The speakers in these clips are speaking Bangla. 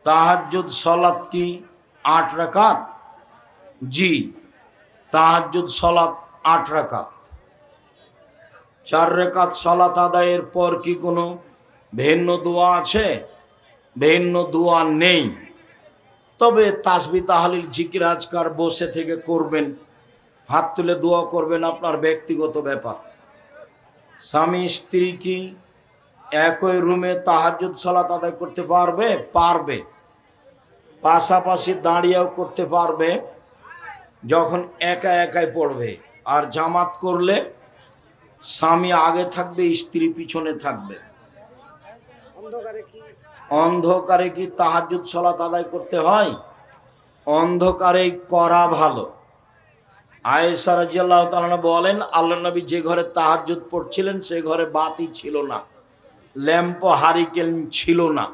তাহাজ্জুদ সালাত কি 8 রাকাত? জি, তাহাজ্জুদ সালাত 8 রাকাত। 4 রাকাত সালাত আদায়ের পর কি কোনো ভিন্ন দোয়া আছে? ভিন্ন দোয়া নেই। তবে তাসবিহ তাহলিল জিকির আজকার বসে থেকে করবেন, হাত তুলে দোয়া করবেন, আপনার ব্যক্তিগত ব্যাপার। স্বামী স্ত্রী কি একই রুমে তাহাজ্জুদ সালাত আদায় করতে পারবে? পারবে। পাশাপাশি দাঁড়িয়েও করতে পারবে, যখন একা একাই পড়বে। আর জামাত করলে স্বামী আগে থাকবে, স্ত্রী পিছনে থাকবে। অন্ধকারে কি তাহাজ্জুদ সালাত আদায় করতে হয়? অন্ধকারেই করা ভালো। আয়েশা রাদিয়াল্লাহু তাআলা বলেন, আল্লাহর নবী যে ঘরে তাহাজ্জুদ পড়ছিলেন সে ঘরে বাতি ছিল না, ল্যাম্প হারিকেন ছিল না।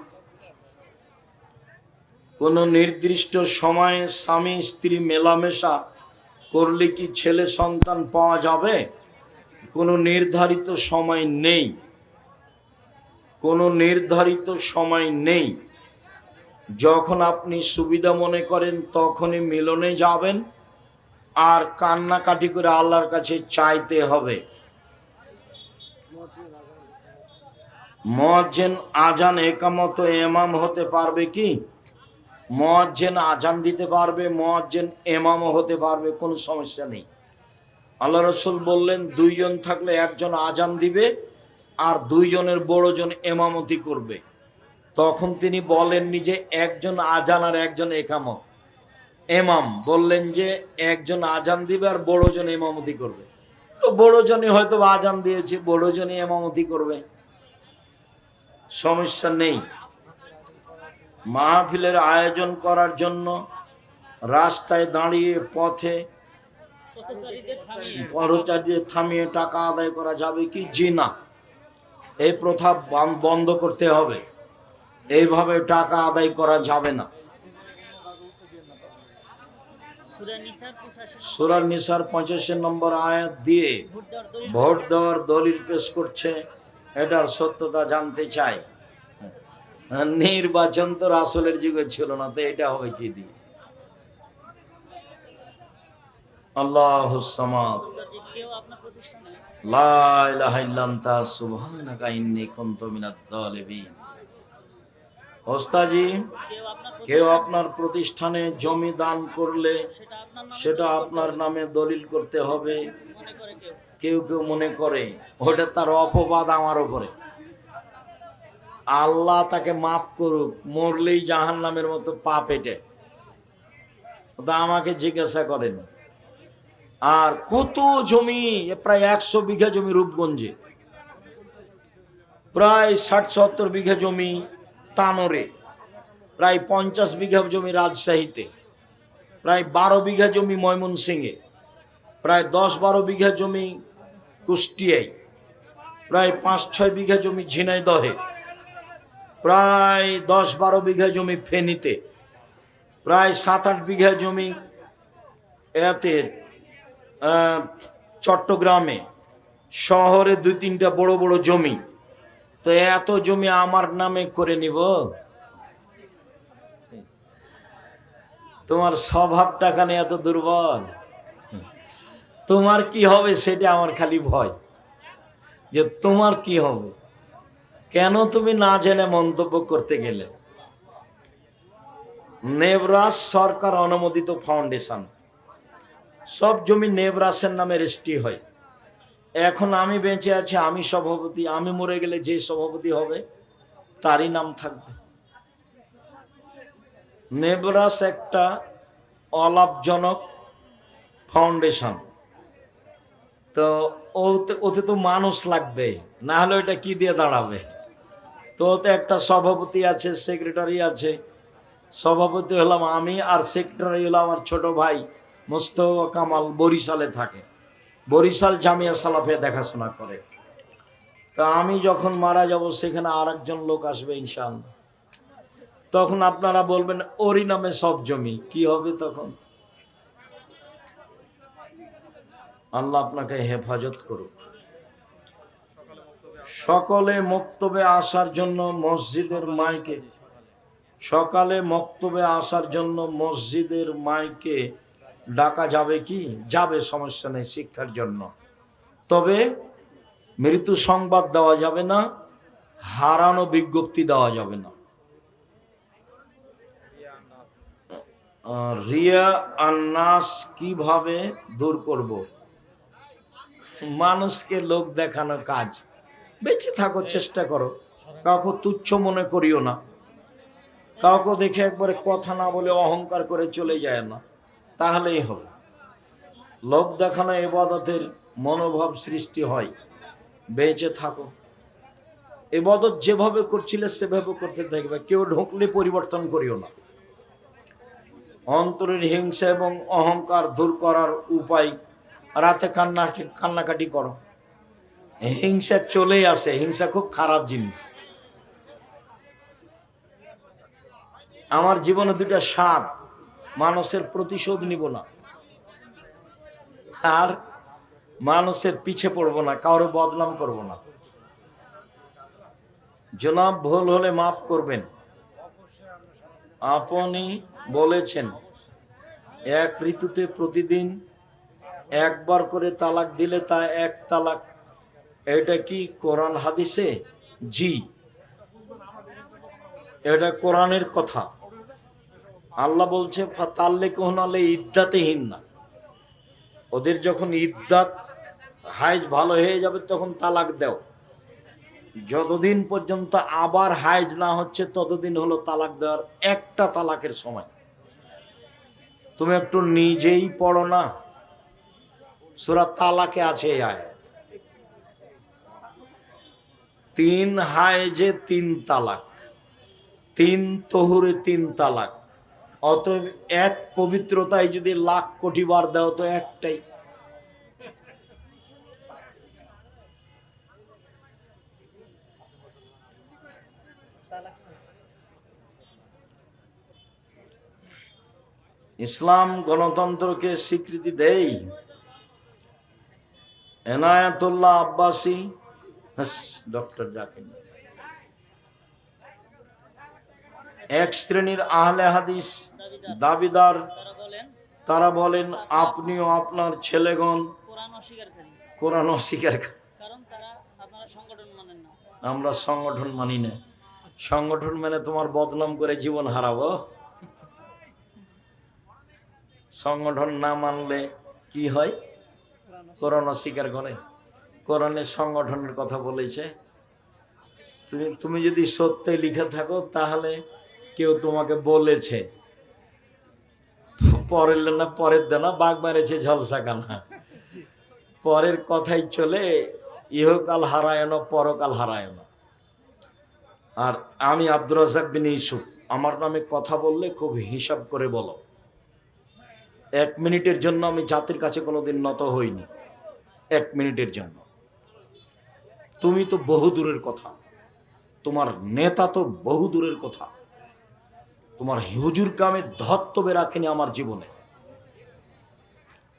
কোনো নির্দিষ্ট সময়ে স্বামী স্ত্রী মেলামেশা করলে কি ছেলে সন্তান পাওয়া যাবে? কোনো নির্ধারিত সময় নেই, কোনো নির্ধারিত সময় নেই। যখন আপনি সুবিধা মনে করেন তখনই মিলনে যাবেন, আর কান্নাকাটি করে আল্লাহর কাছে চাইতে হবে। মুয়াজ্জিন আজান একামত ইমাম হতে পারবে কি? মুয়াজ্জিন আজান দিতে পারবে, মুয়াজ্জিন ইমামও হতে পারবে, কোনো সমস্যা নেই। আল্লাহ রাসূল বললেন, 2 জন থাকলে একজন আজান দিবে আর 2 জনের বড়জন ইমামতি করবে। তখন তিনি বলেননি যে একজন আজান আর একজন একামত। ইমাম বললেন যে একজন আজান দিবে আর বড়জন ইমামতি করবে। তো বড়জনই হয়তো আজান দিয়েছে, বড়জনই ইমামতি করবে, সমস্যা নেই। মাহফিলের আয়োজন করার জন্য রাস্তায় দাঁড়িয়ে পথে পথচারীদের থামিয়ে টাকা আদায় করা যাবে কি? জি না, এই প্রথা বন্ধ করতে হবে। এইভাবে টাকা আদায় করা যাবে না। সূরা নিসার 85 নম্বর আয়াত দিয়ে ভোট দেওয়ার দলিল পেশ করছে, এটার সত্যতা জানতে চাই। নির্বাচন তো রাসূলের যুগে ছিল না, তো এটা হবে কি দিয়ে? আল্লাহুস সামাদ, লা ইলাহা ইল্লা আনতা সুবহানাকা ইন্নী কুনতু মিনাজ জালিমিন। ওস্তাজি, কেউ আপনার প্রতিষ্ঠানে জমি দান করলে সেটা আপনার নামে দলিল করতে হবে, কেউ কেউ মনে করে ওটা তার অপবাদ আমার উপরে। আল্লাহ তাকে মাফ করুক, মরলেই জাহান্নামের মতো পাপ এটে। ওটা আমাকে জিজ্ঞাসা করেন। আর কত জমি, প্রায় 100 বিঘা জমি রূপগঞ্জে, প্রায় 60-70 বিঘা জমি তানোরে, প্রায় 50 বিঘা জমি রাজশাহীতে, প্রায় 12 বিঘা জমি ময়মনসিংহে, প্রায় 10-12 বিঘা জমি কুষ্টিয়ায়, প্রায় 5-6 বিঘা জমি ঝিনাইদহে, প্রায় 10-12 বিঘা জমি ফেনীতে, প্রায় 7-8 বিঘা জমি এতে চট্টগ্রামে, শহরে 2-3টা বড় বড় জমি। তো এত জমি আমার নামে করে নিব? তোমার স্বভাবটা কেন এত দুর্বল? তোমার কি হবে সেটা আমার খালি ভয়, যে তোমার কি হবে। কেন তুমি না জেনে মন্তব্য করতে গেলে? নেবরাস সরকার অনুমোদিত ফাউন্ডেশন, সব জমি নেবরাসের নামে রেজিস্ট্রি হয়। এখন আমি বেঁচে আছি, আমি সভাপতি, আমি মরে গেলে যে সভাপতি হবে তারই নাম থাকবে। নেবরাস একটা অলাভজনক ফাউন্ডেশন, তো ওতে তো মানুষ লাগবে, না হলে ওইটা কি দিয়ে দাঁড়াবে? তো ওতে একটা সভাপতি আছে, সেক্রেটারি আছে। সভাপতি হলাম আমি, আর সেক্রেটারি হলো আমার ছোট ভাই মোস্তফা কামাল, বরিশালে থাকে, বরিশাল জামিয়া সালাফে দেখাশোনা করে। তা আমি যখন মারা যাব সেখানে আরেকজন লোক আসবে ইনশাআল্লাহ। তখন আপনারা বলবেন ওরই নামে সব জমি, কি হবে তখন? আল্লাহ আপনাকে হেফাজত করুক। সকলে মক্তবে আসার জন্য মসজিদের মাইকে সকালে মক্তবে আসার জন্য মসজিদের মাইকে ডাকা যাবে কি? যাবে, সমস্যা নেই, শিক্ষার জন্য। তবে মৃত্যু সংবাদ দেওয়া যাবে না, হারানো বিজ্ঞপ্তি দেওয়া যাবে না। রিয়া আন্নাস কিভাবে দূর করব? মানুষকে লোক দেখানো কাজ। বেঁচে থাকো, চেষ্টা করো, কাউকে তুচ্ছ মনে করিও না। কাউকে দেখে একবারে কথা না বলে অহংকার করে চলে যায় না, তাহলেই হবে। লোক দেখানো ইবাদতের মনোভাব সৃষ্টি হয়। বেঁচে থাকো, ইবাদত যেভাবে করছিলে সেভাবে করতে থাকবে। কেউ ঢুকলে পরিবর্তন করিও না। অন্তরের হিংসা এবং অহংকার দূর করার উপায়, রাতে কান্নাকাটি করো। হিংসা চলেই আসে, হিংসা খুব খারাপ জিনিস। আমার জীবনে দুটা স্বাদ, মানুষের প্রতিশোধ নিব না, আর মানুষের পিছে পড়বো না, কারো বদনাম করব না। জনাব, ভুল হলে মাফ করবেন। আপনি বলেছেন এক ঋতুতে প্রতিদিন একবার করে তালাক দিলে তা এক তালাক, এটা কি কোরআন হাদিসে? জি, এটা কোরআনের কথা। আল্লাহ বলছে ফাতাল্লিকুহুন্না ইদ্দাতিহিন না, ওদের যখন ইদ্দাত হাইজ ভালো হয়ে যাবে তখন তালাক দাও। যতদিন পর্যন্ত আবার হাইজ না হচ্ছে ততদিন হলো তালাক দেওয়ার একটা তালাকের সময়। তুমি একটু নিজেই পড়ো না, সূরা তালাকে আছে এই আয়াত। 3 হাইজে 3 তালাক, 3 তহুরে 3 তালাক। অতএব এক পবিত্রতায় যদি লাখ কোটি বার দাও তো একটাই। ইসলাম গণতন্ত্রকে স্বীকৃতি দেয়। এনায়েতুল্লাহ আব্বাসী, ডক্টর জাকির, এক শ্রেণীর আহলে হাদিস দাবিদার, তারা বলেন আপনিও আপনার ছেলেগণ কোরআন অস্বীকার করে। আমরা সংগঠন মানি না। সংগঠন মানে তোমার বদনাম করে জীবন হারাবো? সংগঠন না মানলে কি হয়? কোরআন অস্বীকার করে। কোরআনের সংগঠনের কথা বলেছে। তুমি যদি সত্যি লিখে থাকো তাহলে কেউ তোমাকে বলেছে, পরের না পরের দেনা বাঘ মেরেছে ঝলসা কানা, পরের কথাই চলে, ইহকাল হারায় না পরকাল হারায় না। আর আমি আব্দুর রাজ্জাক বিন ইউসুফ, আমার নামে কথা বললে খুব হিসাব করে বলো। 1 মিনিটের জন্য আমি জাতির কাছে কোনোদিন নত হইনি, 1 মিনিটের জন্য। তুমি তো বহু দূরের কথা, তোমার নেতা তো বহু দূরের কথা, তোমার হুজুরকে আমি ধত্তবে রাখিনি আমার জীবনে।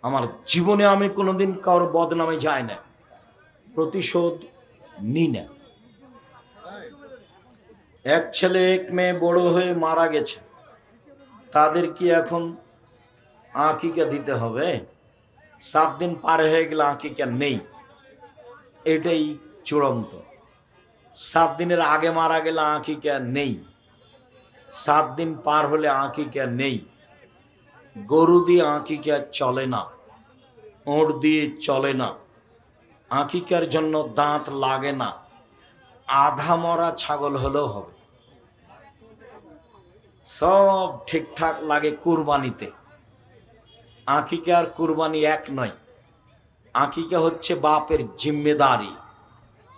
আমার জীবনে আমি কোনোদিন কারোর বদনামে যাই না, প্রতিশোধ নিই না। এক ছেলে এক মেয়ে বড় হয়ে মারা গেছে, তাদের কি এখন আকিকা দিতে হবে? 7 দিন পার হয়ে গেলে আকিকা নেই, এটাই চূড়ান্ত। 7 দিনের আগে মারা গেলে আকিকা নেই, 7 দিন পার হলে আকিকা নেই। গরু দিয়ে আকিকা চলে না, ওঁট দিয়ে চলে না, আকিকার জন্য দাঁত লাগে না, আধা মরা ছাগল হলেও হবে। সব ঠিকঠাক লাগে কুরবানিতে। আকিকা আর কুরবানি এক নয়। আকিকা হচ্ছে বাপের জিম্মেদারি,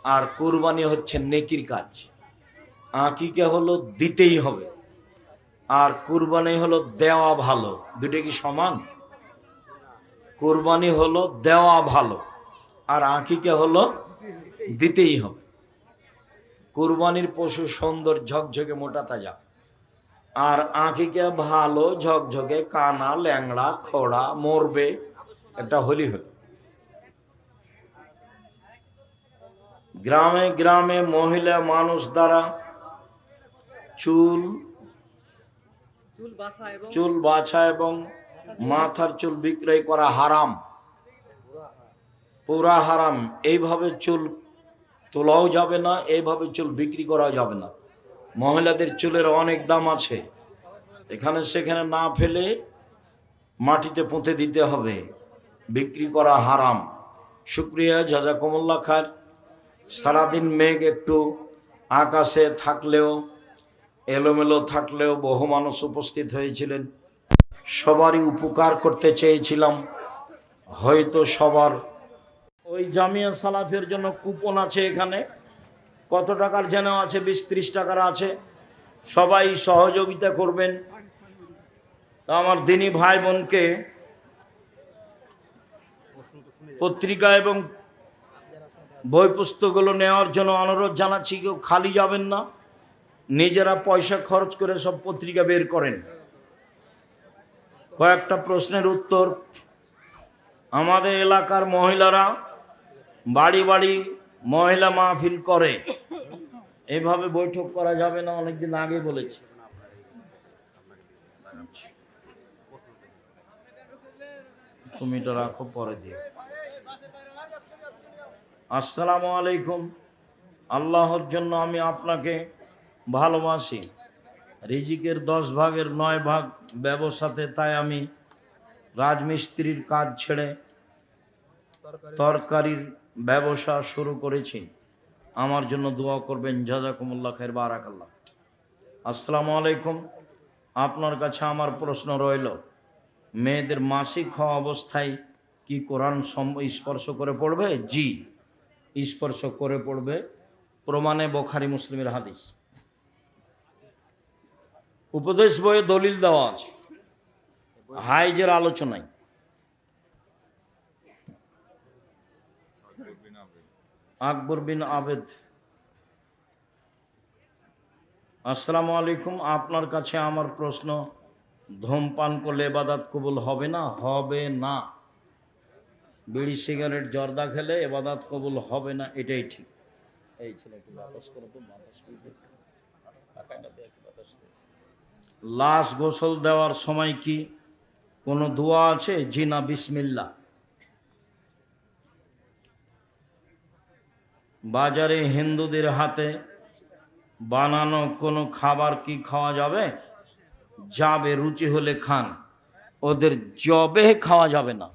আর কুরবানি হচ্ছে নেকির কাজ। আকিকা হলো দিতেই হবে, আর কুরবানি হলো দেওয়া ভালো। দুটো কি সমান? কুরবানি হলো দেওয়া ভালো, আর আকিকা হলো দিতেই হবে। কুরবানির পশু সুন্দর ঝকঝকে মোটা তাজা, আর আকিকা ভালো ঝকঝকে কানা ল্যাংড়া খোড়া মরবে, এটা হলি হল। গ্রামে গ্রামে মহিলা মানুষ দ্বারা চুল চুল বাছা এবং মাথার চুল বিক্রয় করা হারাম, পুরা হারাম। এইভাবে চুল তোলাও যাবে না, এইভাবে চুল বিক্রি করা যাবে না। মহিলাদের চুলের অনেক দাম আছে, এখানে সেখানে না ফেলে মাটিতে পুঁতে দিতে হবে, বিক্রি করা হারাম। শুক্রিয়া, জাযাকুমুল্লাহ খায়ের। সারাদিন মেঘ একটু আকাশে থাকলেও, এলোমেলো থাকলেও বহু মানুষ উপস্থিত হয়েছিলেন। সবারই উপকার করতে চেয়েছিলাম। হয়তো সবার ওই জামিয়া সালাফের জন্য কুপন আছে এখানে, কত টাকার যেন আছে, 20-30 টাকার আছে। সবাই সহযোগিতা করবেন। তা আমার দিনী ভাই বোনকে পত্রিকা এবং বই পুস্তকগুলো নেওয়ার জন্য অনুরোধ জানাচ্ছি। কেউ খালি যাবেন না, নিজেরা পয়সা খরচ করে সব পত্রিকা বের করেন। কয়েকটা প্রশ্নের উত্তর। আমাদের এলাকার মহিলারা বাড়ি বাড়ি মহিলা মাহফিল করে, এভাবে বৈঠক করা যাবে না, অনেকদিন আগে বলেছি। তুমি এটা রাখো, পরে দিও। আসসালামু আলাইকুম। আল্লাহর জন্য আমি আপনাকে ভালোবাসি। রিজিকের 10 ভাগের 9 ভাগ ব্যবসাতে, তাই আমি রাজমিস্ত্রির কাজ ছেড়ে তরকারির ব্যবসা শুরু করেছি। আমার জন্য দোয়া করবেন। জাযাকুমুল্লাহ খায়ের, বারাকাল্লাহ। আসসালামু আলাইকুম। আপনার কাছে আমার প্রশ্ন রইল, মেয়েদের মাসিক হওয়া অবস্থায় কি কোরআন স্পর্শ করে পড়বে? জি, স্পর্শ করে পড়বে। প্রমাণে বুখারী মুসলিমের হাদিস। উপদেশ বইয়ে দলিল দেওয়া আছে হাইজের আলোচনায়। আকবর বিন আবেদ। আসসালামু আলাইকুম। আপনার কাছে আমার প্রশ্ন, ধূমপান করলে ইবাদত কবুল হবে না? হবে না। বিড়ি সিগারেট জর্দা খেলে ইবাদত কবুল হবে না, এটাই ঠিক। এই ছেলেকে বাতাস করে তো, বাতাস করে লাশ গোসল দেওয়ার সময় কি কোনো দোয়া আছে? জি না, বিসমিল্লাহ। বাজারে হিন্দুদের হাতে বানানো কোনো খাবার কি খাওয়া যাবে? যাবে, রুচি হলে খান। ওদের জবে খাওয়া যাবে না।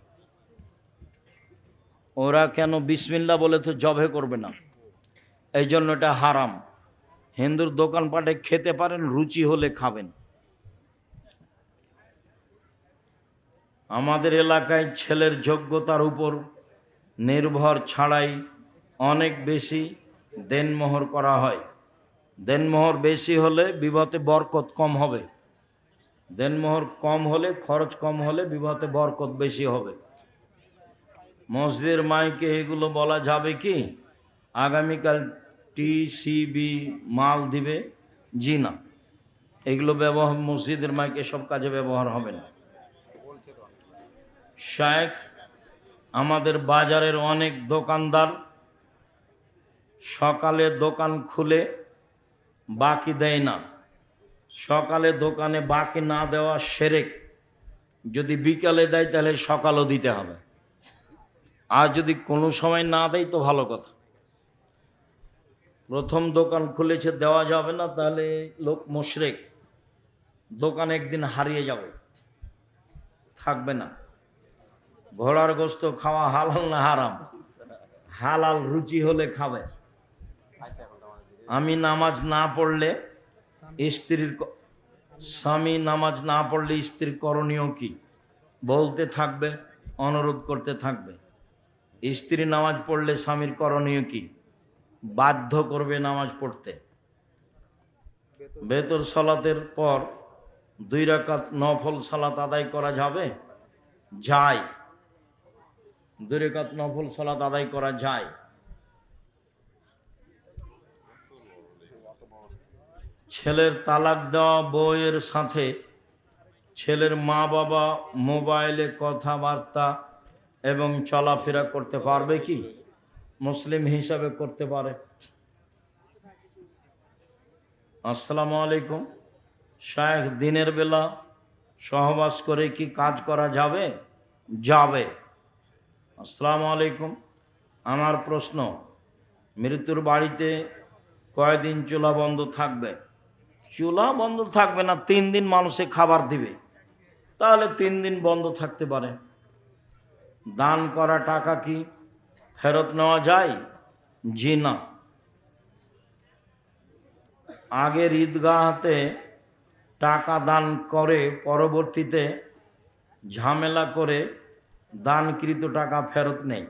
ওরা কেন বিসমিল্লাহ বলে তো জবে করবে না, এই জন্য এটা হারাম। হিন্দুর দোকানপাটে খেতে পারেন, রুচি হলে খাবেন। আমাদের এলাকায় ছেলের যোগ্যতার উপর নির্ভর ছাড়াই অনেক বেশি দেনমোহর করা হয়। দেনমোহর বেশি হলে বিবাহে বরকত কম হবে, দেনমোহর কম হলে, খরচ কম হলে বিবাহে বরকত বেশি হবে। মসজিদের মাইকে এগুলো বলা যাবে কি? আগামীকাল টিসিবি মাল দিবে? জি না, এগুলো ব্যবহার মসজিদের মাইকে সব কাজে ব্যবহার হবে না। শায়েখ, আমাদের বাজারের অনেক দোকানদার সকালে দোকান খুলে বাকি দেয় না। সকালে দোকানে বাকি না দেওয়া শিরক। যদি বিকালে দেয় তাহলে সকালও দিতে হবে, আর যদি কোনো সময় না দেয় তো ভালো কথা। প্রথম দোকান খুলেছে, দেওয়া যাবে না, তাহলে লোক মুশরিক। দোকান একদিন হারিয়ে যাবে, থাকবে না। ঘোড়ার গোশত খাওয়া হালাল না হারাম? হালাল, রুচি হলে খাবে। আমি নামাজ না পড়লে স্বামী নামাজ না পড়লে স্ত্রীর করণীয় কি? বলতে থাকবে, অনুরোধ করতে থাকবে। স্ত্রী নামাজ পড়লে স্বামীর করণীয় কি? বাধ্য করবে নামাজ পড়তে। বেতর সালাতের পর 2 রাকাত নফল সালাত আদায় করা যাবে? যায়, 2 রাকাত নফল সালাত আদায় করা যায়। ছেলের তালাক দেওয়া বউয়ের সাথে ছেলের মা বাবা মোবাইলে কথাবার্তা এবং চলাফেরা করতে পারবে কি? মুসলিম হিসাবে করতে পারে। আসসালামু আলাইকুম। শায়েখ দিনের বেলা সহবাস করে কি কাজ করা যাবে? যাবে। আসসালামু আলাইকুম। আমার প্রশ্ন, মৃত্যুর বাড়িতে কয়দিন চুলা বন্ধ থাকবে? চুলা বন্ধ থাকবে না, 3 দিন মানুষে খাবার দিবে, তাহলে 3 দিন বন্ধ থাকতে পারে। দান করা টাকা কি ফেরত নেওয়া যায়? জি না। আগের ঈদগাহতে টাকা দান করে পরবর্তীতে ঝামেলা করে দানকৃত টাকা ফেরত নেই।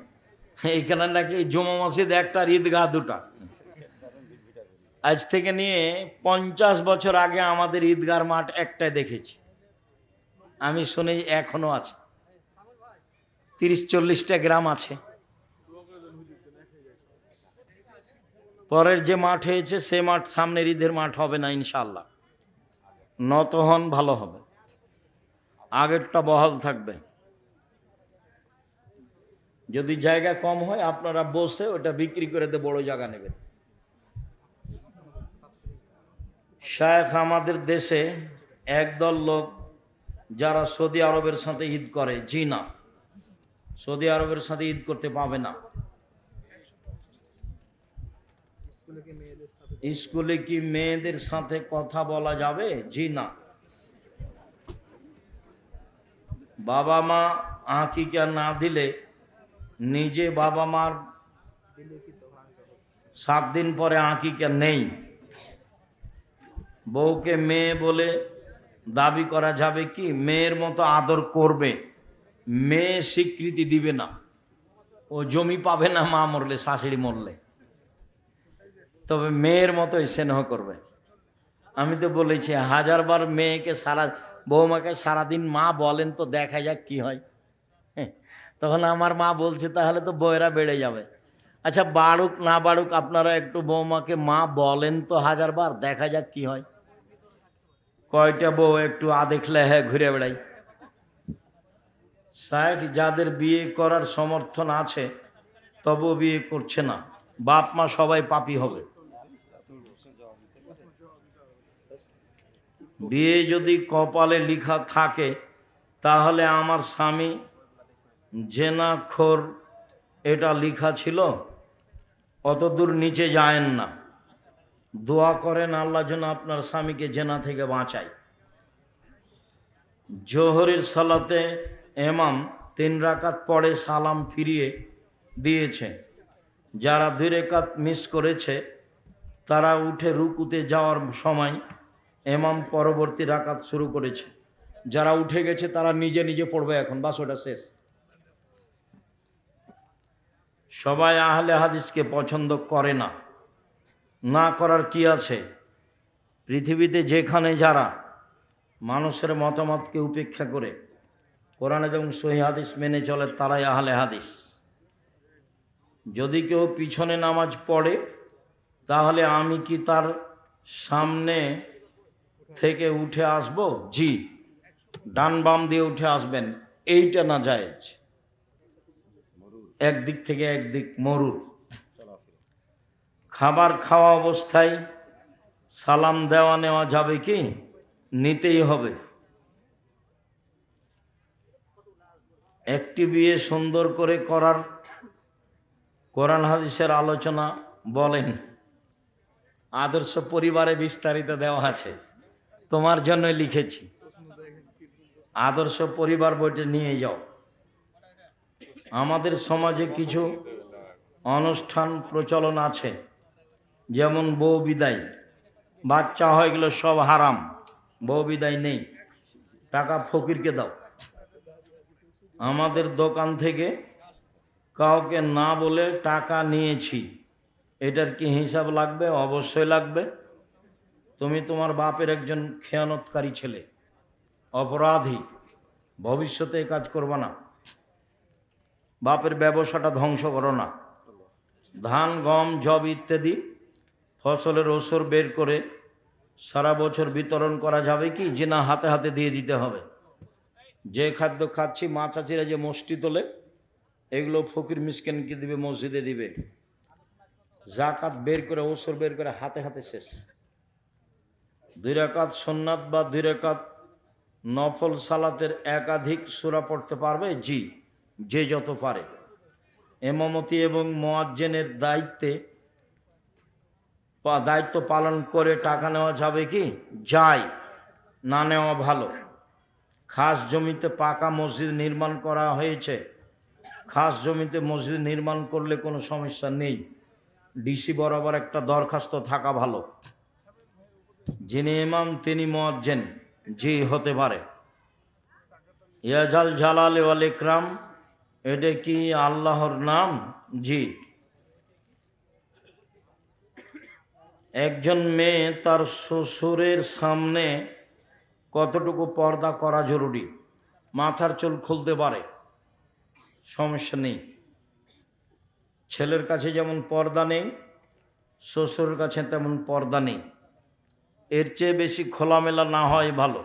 এইখানে নাকি জুমা মসজিদ একটা, ঈদগাহ দুটা। আজ থেকে নিয়ে 50 বছর আগে আমাদের ঈদগার মাঠ একটাই দেখেছি, আমি শুনি এখনো আছে। 30-40টা গ্রাম আছে। পরের যে মাঠ হয়েছে সে মাঠ সামনের ঈদের মাঠ হবে না ইনশাআল্লাহ। নত হন, ভালো হবে, আগেরটা বহাল থাকবে। যদি জায়গা কম হয় আপনারা বসে ওটা বিক্রি করে দিয়ে বড় জায়গা নেবেন। শায়েখ, আমাদের দেশে একদল লোক যারা সৌদি আরবের সাথে ঈদ করে। জি না, সৌদি আরবের সাথে ঈদ করতে পাবে না। স্কুলে কি মেয়েদের সাথে কথা বলা যাবে? জি না। বাবা মা আকিকা না দিলে নিজে বাবা মার 7 দিন পরে আকিকা নেই, বউকে মেয়ে বলে দাবি করা যাবে কি? মেয়ের মতো আদর করবে, মেয়ে স্বীকৃতি দিবে না, ও জমি পাবে না মা মরলে, শাশুড়ি মরলে, তবে মেয়ের মতোই স্নেহ করবে। আমি তো বলেছি 1000 বার মেয়েকে বৌমাকে সারাদিন মা বলেন তো দেখা যাক কি হয়। তখন আমার মা বলছে তাহলে তো বউয়েরা বেড়ে যাবে। আচ্ছা, বাড়ুক না বাড়ুক, আপনারা একটু বৌমাকে মা বলেন তো 1000 বার, দেখা যাক কি হয়। কয়টা বউ একটু দেখলে হ্যাঁ ঘুরে বেড়াই। শায়েখ, যাদের বিয়ে করার সমর্থন আছে তবুও বিয়ে করছে না, বাপ মা সবাই পাপী হবে। বিয়ে যদি কপালে লেখা থাকে তাহলে আমার স্বামী জেনাখোর এটা লেখা ছিল, অত দূর নিচে যায়েন না, দোয়া করেন আল্লাহ যেন আপনার স্বামীকে জেনা থেকে বাঁচায়। জোহরের সালাতে ইমাম 3 রাকাত পড়ে সালাম ফিরিয়ে দিয়েছে, যারা 2 রাকাত মিস করেছে তারা উঠে রুকুতে যাওয়ার সময় ইমাম পরবর্তী রাকাত শুরু করেছে। যারা উঠে গেছে তারা নিজে নিজে পড়বে এখন, বাস ওটা শেষ। সবাই আহলে হাদিসকে পছন্দ করে না, না করার কি আছে? পৃথিবীতে যেখানে যারা মানুষের মতামতকে উপেক্ষা করে কোরআন এবং সহিহ হাদিস মেনে চলে তারাই আহলে হাদিস। যদি কেউ পিছনে নামাজ পড়ে তাহলে আমি কি তার সামনে থেকে উঠে আসব? জি, ডান বাম দিয়ে উঠে আসবেন, এইটা না জায়েজ। একদিক থেকে একদিক মরুর। খাবার খাওয়া অবস্থায় সালাম দেওয়া নেওয়া যাবে কি? নিতেই হবে। একটি বিয়ে সুন্দর করে করার কোরআন হাদিসের আলোচনা বলেন। আদর্শ পরিবারে বিস্তারিত দেওয়া আছে, তোমার জন্য লিখেছি। আদর্শ পরিবার বইটা নিয়ে যাও। আমাদের সমাজে কিছু অনুষ্ঠান প্রচলন আছে, যেমন বউ বিদায়, বাচ্চা হয়ে গেল সব হারাম, বউ বিদায় নেই, টাকা ফকিরকে দাও। আমাদের দোকান থেকে কাউকে না বলে টাকা নিয়েছি, এটার কি হিসাব লাগবে? অবশ্যই লাগবে। তুমি তোমার বাপের একজন খেয়ানতকারী ছেলে, অপরাধী, ভবিষ্যতে এই কাজ করবে না। বাপের ব্যবসাটা ধ্বংস করো না। ধান, গম, জব ইত্যাদি ফসলের ওসর বের করে সারা বছর বিতরণ করা যাবে কি? যে না, হাতে হাতে দিয়ে দিতে হবে। যে খাদ্য খাচ্ছি, মা চাচিরা যে মসটি তোলে, এগুলো ফকির মিসকিনকে দিবে, মসজিদে দিবে। জাকাত বের করে, ওসর বের করে হাতে হাতে শেষ। 2 রাকাত সুন্নাত বা 2 রাকাত নফল সালাতের একাধিক সূরা পড়তে পারবে? জি, যে যত পারে। ইমামতি এবং মুয়াজ্জিনের দায়িত্ব পালন করে টাকা নেওয়া যাবে কি? যায়, না নেওয়া ভালো। খাস জমিতে পাকা মসজিদ নির্মাণ করা হয়েছে। খাস জমিতে মসজিদ নির্মাণ করলে কোনো সমস্যা নেই। ডিসি বরাবর একটা দরখাস্ত থাকা ভালো। যিনি ইমাম তিনি মুয়াজ্জিন? জি, হতে পারে। ইয়াজাল জালাল ওয়াল ইকরাম, এটা কি আল্লাহর নাম? জি। একজন মেয়ে তার শ্বশুরের সামনে কতটুকু পর্দা করা জরুরি? মাথার চুল খুলতে পারে, সমস্যা নেই। ছেলের কাছে যেমন পর্দা নেই, শ্বশুরের কাছে তেমন পর্দা নেই। এর চেয়ে বেশি খোলামেলা না হয় ভালো।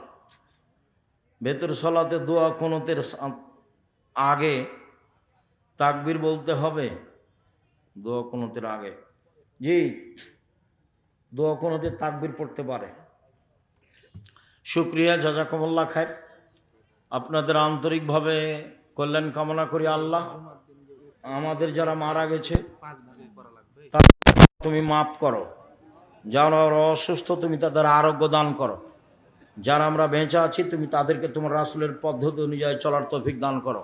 ভেতর সলাতে দোয়া কুনুতের আগে তাকবীর বলতে হবে? দোয়া কুনুতের আগে? জি, দোয়া কুনুতে তাকবীর পড়তে পারে। শুকরিয়া, জাযাকুমুল্লাহ খায়ের। আপনাদের আন্তরিকভাবে কল্যাণ কামনা করি। আল্লাহ আমাদের যারা মারা গেছে তুমি মাফ করো, যারা অসুস্থ তুমি তাদের আরোগ্য দান করো, যারা আমরা বেঁচে আছি তুমি তাদেরকে তোমার রাসূলের পদ্ধতি অনুযায়ী চলার তৌফিক দান করো।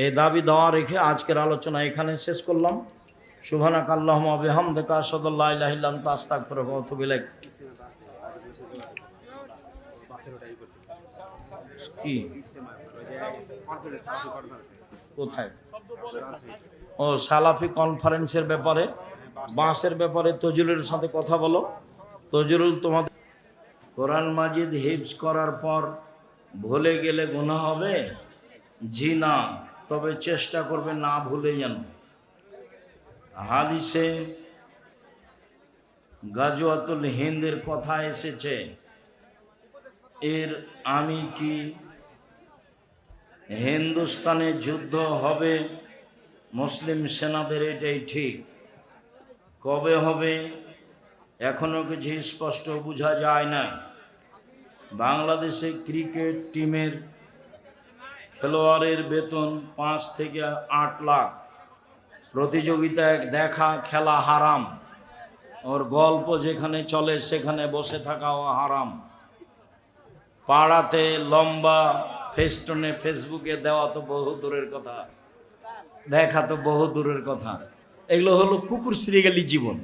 এই দাবি দেওয়া রেখে আজকের আলোচনা এখানে শেষ করলাম। সুবহানাকা আল্লাহুম্মা ওয়া বিহামদিকা আশহাদু আল্লা ইলাহা ইল্লা আনতা আস্তাগফিরুকা ওয়া আতুবু ইলাইক। কি কোথায়? ও সালাফি কনফারেন্সের ব্যাপারে, বাঁশের ব্যাপারে তজিলুলের সাথে কথা বলো। তজিলুল তোমাদের কোরআন মাজিদ হিফজ করার পর ভুলে গেলে গুনাহ হবে? জি না, তবে চেষ্টা করবে না ভুলে যেন। হাদিসে গাজওয়াতুল হিন্দের কথা এসেছে, এর আমি কি হিন্দুস্তানে যুদ্ধ হবে মুসলিম সেনাদের, এটাই ঠিক। কবে হবে এখনো কিছু স্পষ্ট বোঝা যায় না। বাংলাদেশে ক্রিকেট টিমের খেলোয়াড়ের বেতন 5 থেকে 8 লাখ। প্রতিযোগিতায় দেখা খেলা হারাম, ওর গল্প যেখানে চলে সেখানে বসে থাকাও হারাম। পাড়াতে লম্বা ফেস্টনে ফেসবুকে দেওয়া তো বহু দূরের কথা, দেখা তো বহু দূরের কথা। এগুলো হলো কুকুর শ্রীগালি জীবন।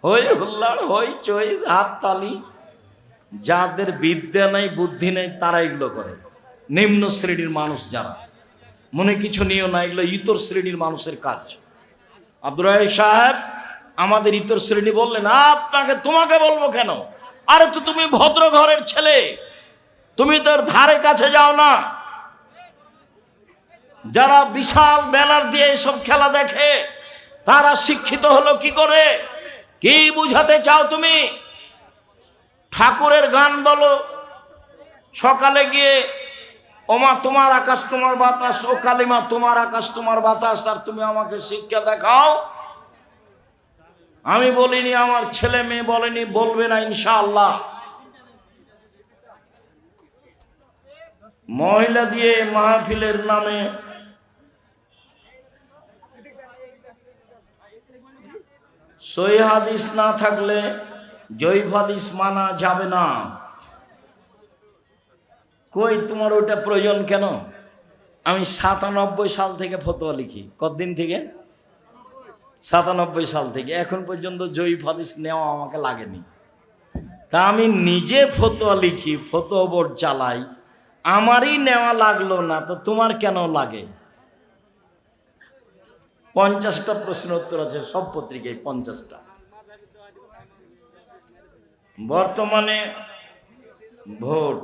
হই হুল্লাড়, হই চই, হাত তালি। যাদের বিদ্যা নাই বুদ্ধি নেই তারা এগুলো করে। নিম্ন শ্রেণীর মানুষ যারা, মনে কিছু নিও না, এগুলো ইতর শ্রেণীর মানুষের কাজ। আব্দুর রাজ্জাক সাহেব আমাদের ইতর শ্রেণী বললেন, তোমাকে বলবো কেন? আরে তো তুমি ভদ্র ঘরের ছেলে, তুমি তোর ধারে কাছে যাও না। যারা বিশাল ব্যানার দিয়ে এসব খেলা দেখে তারা শিক্ষিত হলো কি করে? কি বুঝাতে চাও তুমি? ঠাকুরের গান বলো, সকালে গিয়ে ওমা তোমার আকাশ তোমার বাতাস, ও কালিমা তোমার আকাশ তোমার বাতাস, আর তুমি আমাকে শিক্ষা দেখাও। আমি বলিনি, আমার ছেলে মেয়ে বলেনি, বলবে না ইনশাআল্লাহ। মহিলা দিয়ে মাহফিলের নামে সহিহ হাদিস না থাকলে জয়ীফ হাদিস মানা যাবে না। কই তোমার ওইটা প্রয়োজন কেন? আমি 97 সাল থেকে ফতোয়া লিখি। কতদিন থেকে? 97 সাল থেকে এখন পর্যন্ত জয়ীফ হাদিস নেওয়া আমাকে লাগেনি। তা আমি নিজে ফতোয়া লিখি, ফতোয়া বোর্ড চালাই, আমারই নেওয়া লাগলো না, তো তোমার কেন লাগে? 50টা প্রশ্ন উত্তর আছে সব পত্রিকায়, 50টা। বর্তমানে ভোট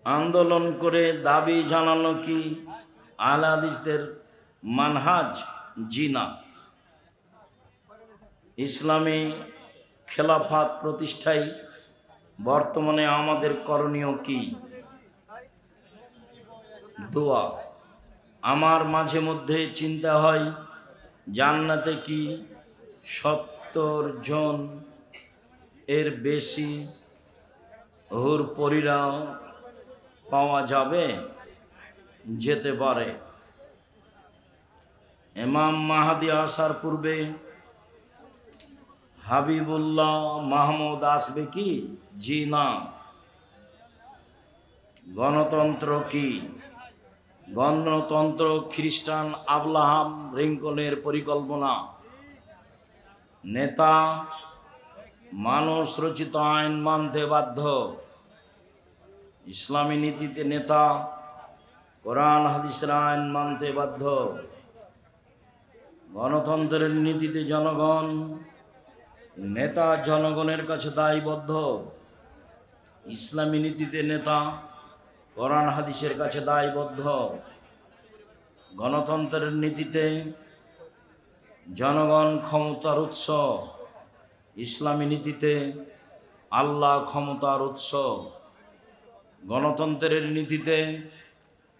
আন্দোলন করে দাবি জানানো কি আহলে হাদিসদের মানহাজ? জি না। ইসলামী খেলাফত প্রতিষ্ঠায় বর্তমানে আমাদের করণীয় কি? দোয়া। আমার মাঝে মধ্যে চিন্তা হয় জান্নাতে কি 70 জন এর বেশি হুর পরীরা পাওয়া যাবে, যেতে পারে। ইমাম মাহদী আসার পূর্বে হাবিবুল্লাহ মাহমুদ আসবে কি? জি না। গণতন্ত্র কি? গণতন্ত্র খ্রিস্টান আব্রাহাম লিঙ্কনের পরিকল্পনা। নেতা মানুষ রচিত আইন মানতে বাধ্য। ইসলামী নীতিতে নেতা কোরআন হাদিসের আইন মানতে বাধ্য। গণতন্ত্রের নীতিতে জনগণ, নেতা জনগণের কাছে দায়বদ্ধ। ইসলামী নীতিতে নেতা কোরআন হাদিসের কাছে দায়বদ্ধ। গণতন্ত্রের নীতিতে জনগণ ক্ষমতার উৎস। ইসলামী নীতিতে আল্লাহ ক্ষমতার উৎস। গণতন্ত্রের নীতিতে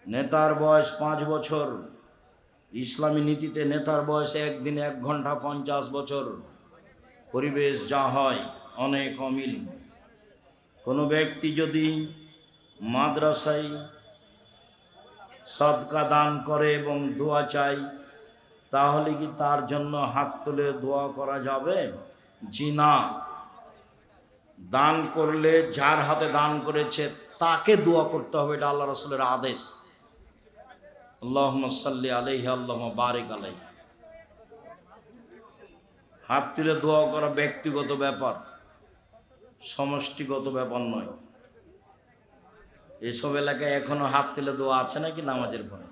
নেতার বয়স 5 বছর। ইসলামী নীতিতে নেতার বয়স 1 দিন 1 ঘন্টা 50 বছর। পরিবেশ যা হয় অনেক অমিল। কোনো ব্যক্তি যদি মাদ্রাসায় সদকা দান করে এবং দোয়া চাই, তাহলে কি তার জন্য হাত তুলে দোয়া করা যাবে? জি না। দান করলে যার হাতে দান করেছে তাকে দোয়া করতে হবে, এটা আল্লাহ রাসূলের আদেশ। আল্লাহুম্মা সাল্লি আলাইহি আল্লাহুম্মা বারিক আলাইহি। হাত তুলে দোয়া করা ব্যক্তিগত ব্যাপার, সমষ্টিগত ব্যাপার নয়। এসব এলাকায় এখনো হাত তুলে দোয়া আছে নাকি নামাজের পরে?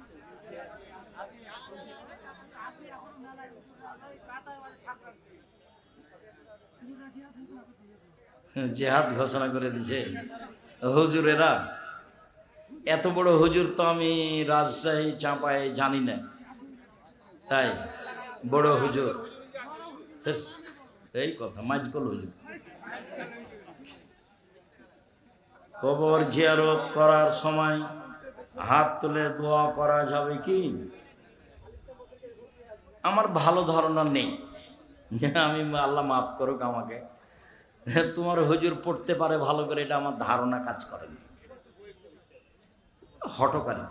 জিহাদ ঘোষণা করে দিছে হুজুরেরা। এত বড় হুজুর তো আমি রাজশাহী চাঁপায় জানি না। তাই বড় হুজুর, এই কথা মাইজকল হুজুর। কবর জিয়ারত করার সময় হাত তুলে দোয়া করা যাবে কি? আমার ভালো ধারণা নেই। আমি, আল্লাহ মাফ করুক আমাকে, তোমার হুজুর পড়তে পারে ভালো করে, এটা আমার ধারণা কাজ করে না। হঠকারী।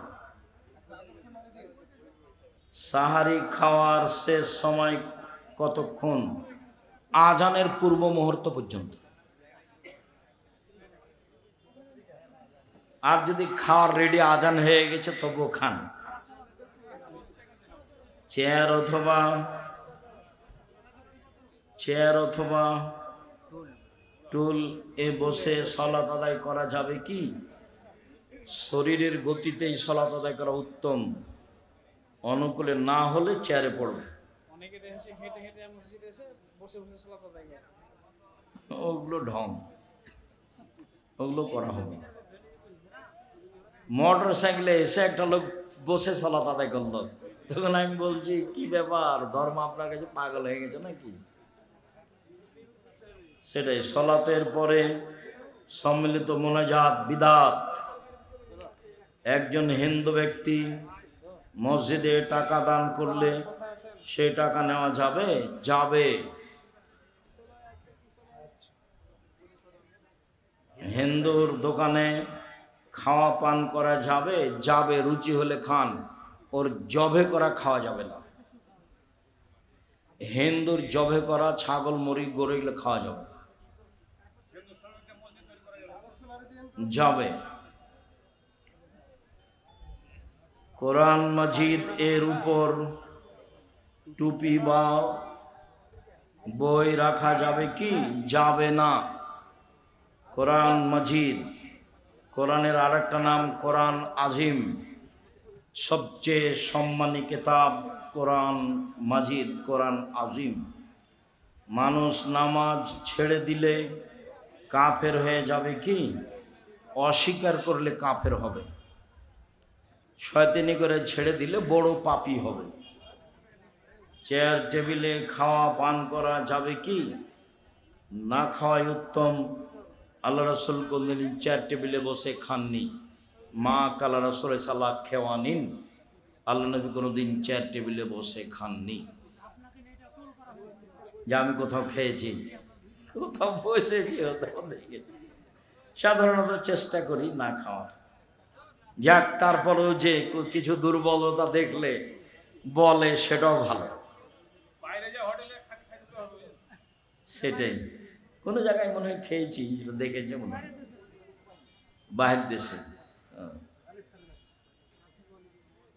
সাহারি খাওয়ার শেষ সময় কতক্ষণ? আজানের পূর্ব মুহূর্ত পর্যন্ত। আর যদি খাওয়ার রেডি আজান হয়ে গেছে তবুও খান। চেয়ার অথবা টুল এ বসে সালাত আদায় করা যাবে কি? শরীরের গতিতেই সালাত আদায় করা উত্তম। অনুকূলে না হলে চেয়ারে পড়বে। ওগুলো ঢং, ওগুলো করা হবে না। মোটর সাইকেলে এসে একটা লোক বসে সালাত আদায় করলো, তখন আমি বলছি কি ব্যাপার, ধর্ম আপনার কাছে পাগল হয়ে গেছে নাকি? সেটাই। সালাতের পরে সম্মিলিত মোনাজাত বিদআত। একজন হিন্দু ব্যক্তি মসজিদে টাকা দান করলে সেই টাকা নেওয়া যাবে? যাবে। হিন্দুর দোকানে খাওয়া পান করা যাবে? যাবে। রুচি হলে খান, ওর জবে করা খাওয়া যাবে না। হিন্দুর জবে করা ছাগল, মুরগি, গরু এগুলো খাওয়া যাবে যাবে। কোরআন মাজিদ এর উপর টুপি বা বই রাখা যাবে কি? যাবে না। কোরআন মাজিদ, কোরআনের আরেকটা নাম কোরআন আজিম। সবচেয়ে সম্মানী কিতাব কোরআন মাজিদ, কোরআন আজিম। মানুষ নামাজ ছেড়ে দিলে কাফের হয়ে যাবে কি? অস্বীকার করলে কাফের হবে। শয়তানি করে ছেড়ে দিলে বড় পাপী হবে। চেয়ার টেবিলে খাওয়া পান করা যাবে কি? না খাওয়াই উত্তম। আল্লাহ রাসূল কোনদিন চেয়ার টেবিলে বসে খাননি। মা কালা রাসূল সাল্লাল্লাহু খেওয়ানিন, আল্লাহ নবী কোনোদিন চেয়ার টেবিলে বসে খাননি। যে আমি কোথাও খেয়েছি, কোথাও বসেছি, কোথাও দেখেছি। সাধারণত চেষ্টা করি না খাওয়ার। যাক, তারপরেও যে কিছু দুর্বলতা দেখলে বলে সেটাও ভালো। সেটাই, কোনো জায়গায় মনে হয় খেয়েছি, দেখেছে মনে হয় বাহির দেশে।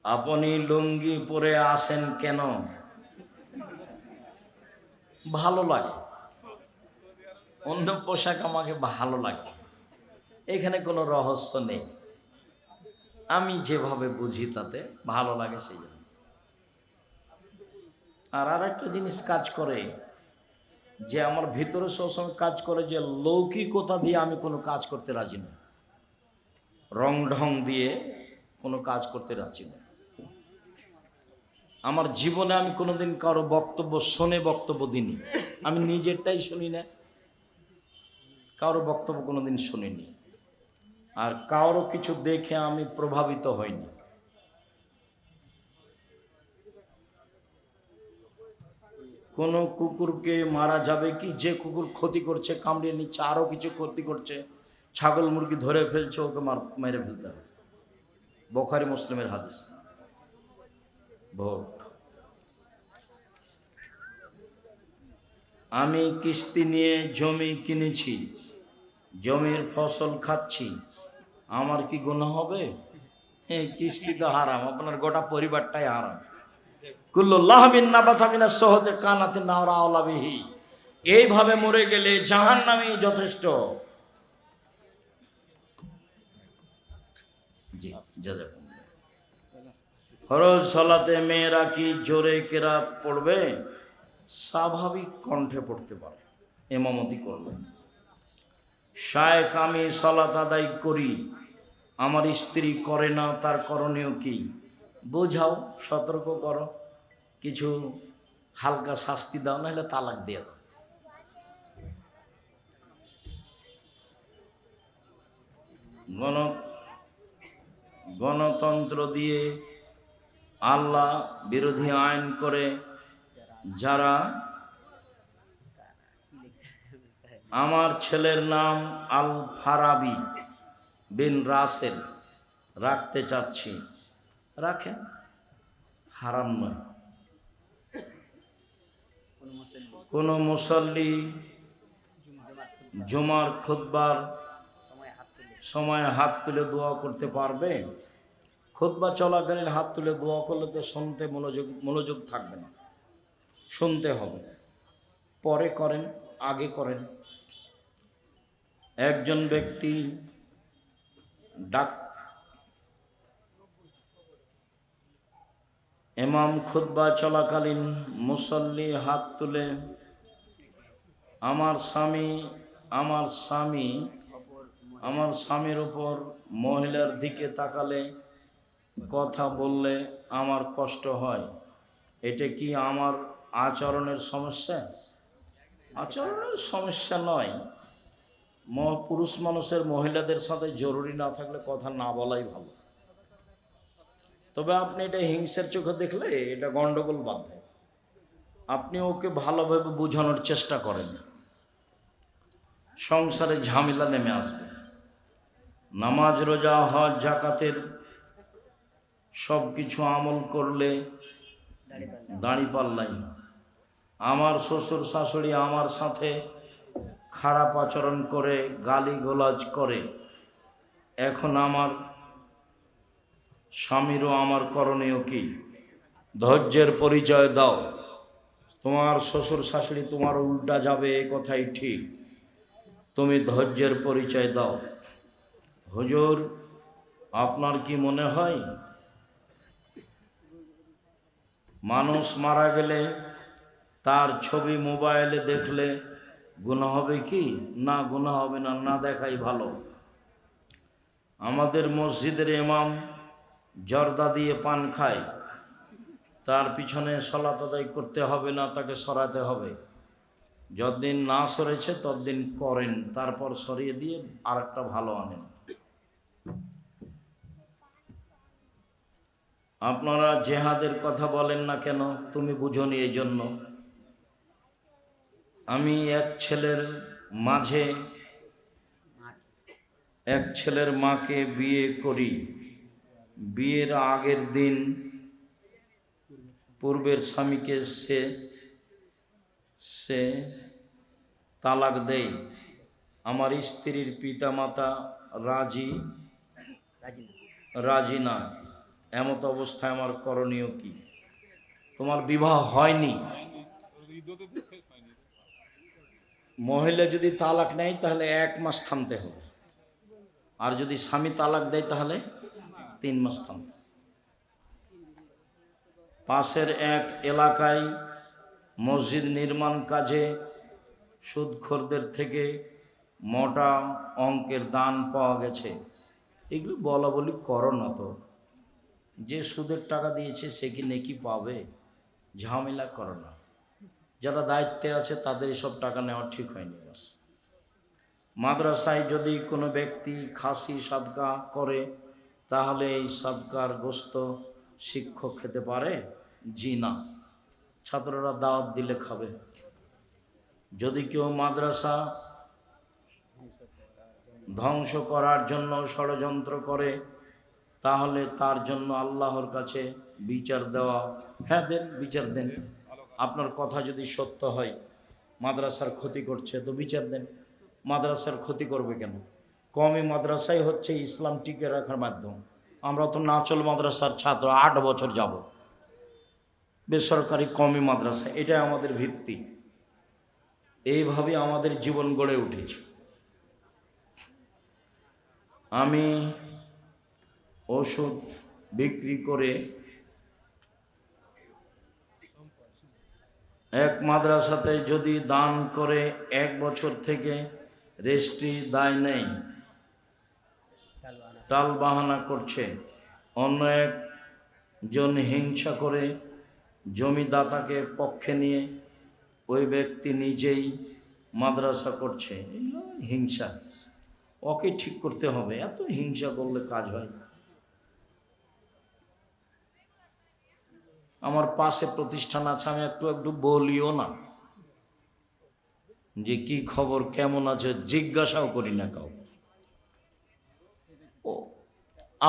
আপনি লুঙ্গি পরে আসেন কেন? ভালো লাগে, অন্য পোশাক আমাকে ভালো লাগে, এখানে কোনো রহস্য নেই। আমি যেভাবে বুঝি তাতে ভালো লাগে, সেই জন্য। আর একটা জিনিস কাজ করে, যে আমার ভিতরে সবসময় কাজ করে, যে লৌকিকতা দিয়ে আমি কোনো কাজ করতে রাজি নই, রং ঢং দিয়ে কোনো কাজ করতে রাজি নই। আমার জীবনে আমি কোনোদিন কারো বক্তব্য শুনে বক্তব্য দিইনি, আমি নিজেরটাই শুনি না, কারো বক্তব্য কোনোদিন শুনিনি, আর কারো কিছু দেখে আমি প্রভাবিত হইনি। কোনো কুকুরকে মারা যাবে কি, যে কুকুর ক্ষতি করছে, কামড়িয়ে নিচ্ছে, আরো কিছু ক্ষতি করছে, ছাগল মুরগি ধরে ফেলছে, ওকে মেরে ফেলতে হবে। বুখারী মুসলিমের হাদিস। ভোট, আমি কিস্তি নিয়ে জমি কিনেছি, জমির ফসল খাচ্ছি, আমার কি গুনাহ হবে? হ্যাঁ, কিস্তি তো হারাম, আপনার গোটা পরিবারটাই হারাম। কুল্লু লাহমিন নাবাতা মিনাস সহতে কানাতে নাওরা আওলা বিহি। এইভাবে মরে গেলে জাহান্নামই যথেষ্ট। জি, জাযাকুমুল্লাহ। ফরজ সালাতে মেয়েরা কি জোরে কেরাত পড়বে? স্বাভাবিক কণ্ঠে পড়তে পারে, ইমামতি করবে। শায়েখ, আমি সালাত আদায় করি, আমার স্ত্রী করে না, তার করণীয় কি? বোঝাও, সতর্ক করো, কিছু হালকা শাস্তি দাও, নাহলে তালাক দিয়ে দাও। গণতন্ত্র দিয়ে আল্লাহ বিরোধী আইন করে যারা, আমার ছেলের নাম আল ফারাবি বিন রাসেল রাখতে চাচ্ছি, রাখেন, হারাম নয়। কোন মুসল্লি জুমার খুতবার সময় হাত তুলে দোয়া করতে পারবে? খুতবা চলাকালীন হাত তুলে দোয়া করলে তো শুনতে মনোযোগ থাকবে না, শুনতে হবে। পরে করেন, আগে করেন। একজন ব্যক্তি ইমাম খুতবা চলাকালীন মুসল্লি হাত তুলে, আমার স্বামীর উপর মহিলার দিকে তাকালে, কথা বললে আমার কষ্ট হয়, এটা কি আমার আচরণের সমস্যা? আচরণের সমস্যা নয়, পুরুষ মানুষের মহিলাদের সাথে জরুরি না থাকলে কথা না বলাই ভালো। তবে আপনি এটা হিংসার চোখে দেখলে এটা গন্ডগোল বাঁধবে। আপনি ওকে ভালোভাবে বোঝানোর চেষ্টা করেন, সংসারে ঝামেলা নেমে আসবে। নামাজ, রোজা, হজ, যাকাতের সব কিছু আমল করলে দাঁড়িপাল্লাই। আমার শ্বশুর শাশুড়ি আমার সাথে খারাপ আচরণ করে, গালিগালাজ করে, এখন আমার স্বামীরও আমার করণীয় কি? ধৈর্যের পরিচয় দাও। তোমার শ্বশুর শাশুড়ি তোমার উল্টা যাবে, এ কথাই ঠিক, তুমি ধৈর্যের পরিচয় দাও। হুজুর, আপনার কি মনে হয় মানুষ মারা গেলে তার ছবি মোবাইলে দেখলে গুনাহ হবে কি? না, গুনাহ হবে না, না দেখাই ভালো। আমাদের মসজিদের ইমাম জর্দা দিয়ে পান খায়, তার পিছনে সালাত আদায় করতে হবে না, তাকে সরাতে হবে। যতদিন না সরেছে ততদিন করেন, তারপর সরিয়ে দিয়ে আরেকটা ভালো আনেন। আপনারা জেহাদের কথা বলেন না কেন? তুমি বুঝোনি এই জন্য। আমি এক ছেলের মাকে বিয়ে করি, বিয়ের আগের দিন পূর্বের স্বামীকে সে তালাক দেয়। আমার স্ত্রীর পিতামাতা রাজি না। এমত অবস্থায় আমার করণীয় কি? তোমার বিবাহ হয়নি, মহিলা যদি তালাক নেয় তাহলে 1 মাস থামতে হবে, আর যদি স্বামী তালাক দেয় তাহলে 3 মাস থামতে। পাশের এক এলাকায় মসজিদ নির্মাণ কাজে সুদখোরদের থেকে মোটা অঙ্কের দান পাওয়া গেছে। এগুলো বলা বলি করো না তো, যে সুদের টাকা দিয়েছে সে কি নেকি পাবে? ঝামেলা করো না। যারা দায়িত্বে আছে তাদের এসব টাকা নেওয়া ঠিক হয়নি। বাস মাদ্রাসায় যদি কোনো ব্যক্তি খাসি সাদকা করে তাহলে এই সাদকার গোশত শিক্ষক খেতে পারে? জি না, ছাত্ররা দাওয়াত দিলে খাবে। যদি কেউ মাদ্রাসা ধ্বংস করার জন্য ষড়যন্ত্র করে তাহলে তার জন্য আল্লাহর কাছে বিচার দেওয়া। হ্যাঁ দেন, বিচার দেন। আপনার কথা যদি সত্য হয় মাদ্রাসার ক্ষতি করছে তো বিচার দেন। মাদ্রাসার ক্ষতি করবে কেন? কওমি মাদ্রাসাই হচ্ছে ইসলাম টিকে রাখার মাধ্যম। আমরা তো নাচল মাদ্রাসার ছাত্র, 8 বছর যাব বেসরকারি কওমি মাদ্রাসা, এটা আমাদের ভিত্তি। এইভাবে আমাদের জীবন গড়ে উঠেছে। আমি ওষুধ বিক্রি করে এক মাদ্রাসাতে যদি দান করে 1 বছর থেকে রেজিস্ট্রি দায় নেই, টাল বাহানা করছে, অন্য একজন হিংসা করে জমিদাতাকে পক্ষে নিয়ে ওই ব্যক্তি নিজেই মাদ্রাসা করছে, হিংসা। ওকে ঠিক করতে হবে, এত হিংসা করলে কাজ হয়? আমার পাশে প্রতিষ্ঠান আছে, আমি একটু বলিও না যে কি খবর, কেমন আছে, জিজ্ঞাসাও করি না কাউ। ও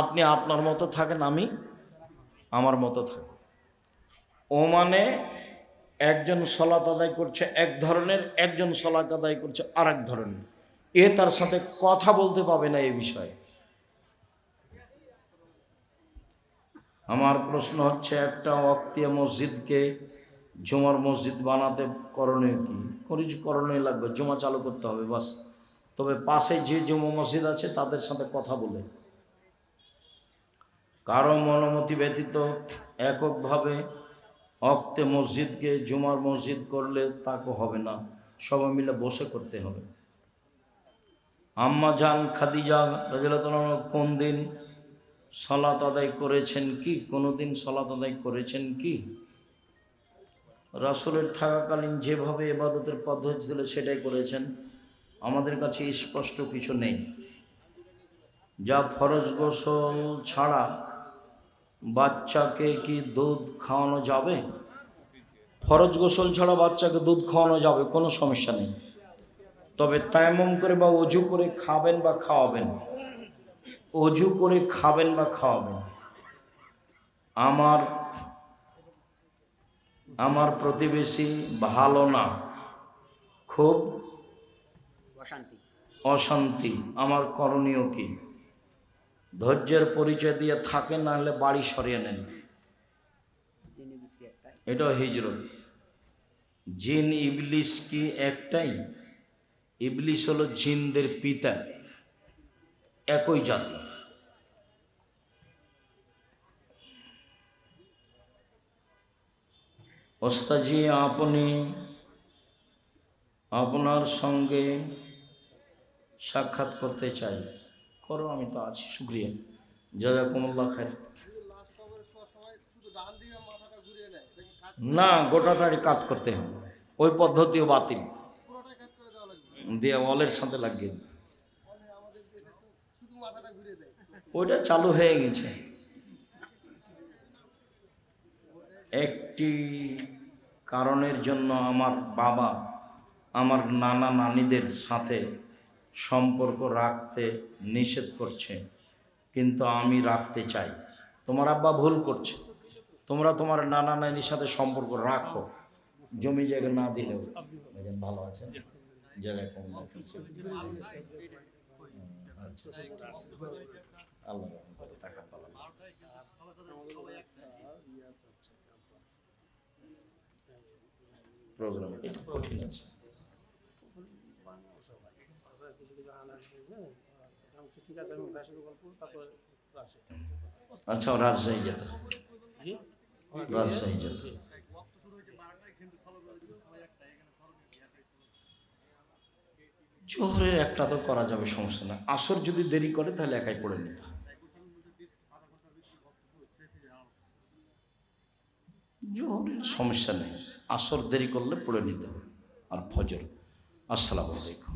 আপনি আপনার মতো থাকেন, আমি আমার মতো থাকি। ও মানে একজন সলাত আদায় করছে এক ধরনের, একজন সলাত আদায় করছে আর এক ধরনের, এ তার সাথে কথা বলতে পাবে না এ বিষয়ে। আমার প্রশ্ন হচ্ছে, একটা ওয়াক্তিয়া মসজিদকে জুমার মসজিদ বানাতে করণীয় কি? করণীয় লাগবে, জুমা চালু করতে হবে বাস। তবে পাশে যে জুমা মসজিদ আছে তাদের সাথে কথা বলে, কারো অনুমতি ব্যতীত এককভাবে ওয়াক্তে মসজিদকে জুমার মসজিদ করলে তাকে হবে না, সবাই মিলে বসে করতে হবে। আম্মা জান খাদিজা রাদিয়াল্লাহু তাআলা কোন দিন সালাত আদায় করেছেন কি? কোনোদিন সালাত আদায় করেছেন কি? রাসূলের থাকাকালীন যেভাবে ইবাদতের পদ্ধতি ছিল সেটাই করেছেন। আমাদের কাছে স্পষ্ট কিছু নেই। যা ফরজ গোসল ছাড়া বাচ্চাকে কি দুধ খাওয়ানো যাবে? ফরজ গোসল ছাড়া বাচ্চাকে দুধ খাওয়ানো যাবে, কোনো সমস্যা নেই। তবে তায়াম্মুম করে বা ওযু করে খাবেন বা খাওয়াবেন, ওযু করে খাবেন বা খাওয়াবেন। আমার প্রতিবেশী ভালো না, খুব অশান্তি, আমার করণীয় কি? ধৈর্যের পরিচয় দিয়ে থাকেন, না হলে বাড়ি সরিয়ে নেন। এটা হিজরত। জিন ইবলিস কি একটাই? ইবলিস হলো জিনদের পিতা, একই জাতি। ওস্তাজি আপনি আপনার সঙ্গে সাক্ষাৎ করতে চাই। করো, আমি তো আছি। শুকরিয়া, জাযাকুমুল্লাহ খাইর। না, গোটা দাড়ি কাট করতে হবে, ওই পদ্ধতিও বাতিল, দিয়ে ওয়ালের সাথে লাগিয়ে, ওইটা চালু হয়ে গেছে। একটি কারণের জন্য আমার বাবা আমার নানা নানিদের সাথে সম্পর্ক রাখতে নিষেধ করছে, কিন্তু আমি রাখতে চাই। তোমার আব্বা ভুল করছে, তোমরা তোমার নানা নানির সাথে সম্পর্ক রাখো, জমি জায়গা না দিলেও। ভালো আছে জায়গায় কম আল্লাহ টাকা পালাম প্রোগ্রাম এটা কঠিন আছে। আচ্ছা রাজশাহী যেত, রাজশাহী যেত। জোহরের একটা তো করা যাবে, সমস্যা না। আসর যদি দেরি করে তাহলে একাই পড়ে নিতে হবে। জোহরের সমস্যা নেই, আসর দেরি করলে পড়ে নিতে হবে। আর ফজর। আসসালামু আলাইকুম।